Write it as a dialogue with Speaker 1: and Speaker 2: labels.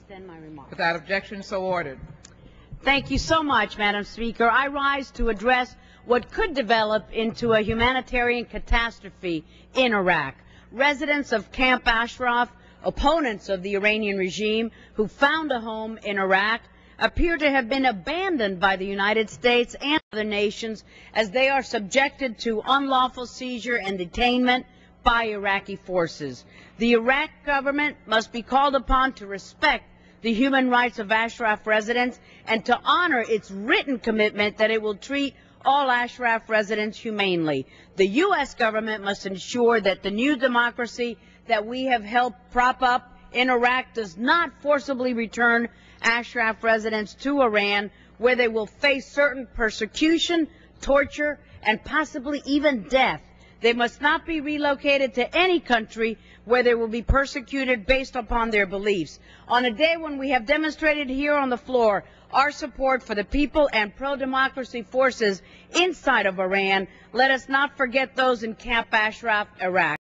Speaker 1: extend my remarks.
Speaker 2: Without objection, so ordered.
Speaker 1: Thank you so much, Madam Speaker. I rise to address what could develop into a humanitarian catastrophe in Iraq. Residents of Camp Ashraf, opponents of the Iranian regime who found a home in Iraq, appear to have been abandoned by the United States and other nations as they are subjected to unlawful seizure and detainment by Iraqi forces. The Iraq government must be called upon to respect the human rights of Ashraf residents and to honor its written commitment that it will treat all Ashraf residents humanely. The U.S. government must ensure that the new democracy that we have helped prop up in Iraq does not forcibly return Ashraf residents to Iran, where they will face certain persecution, torture, and possibly even death. They must not be relocated to any country where they will be persecuted based upon their beliefs. On a day when we have demonstrated here on the floor our support for the people and pro-democracy forces inside of Iran, let us not forget those in Camp Ashraf, Iraq.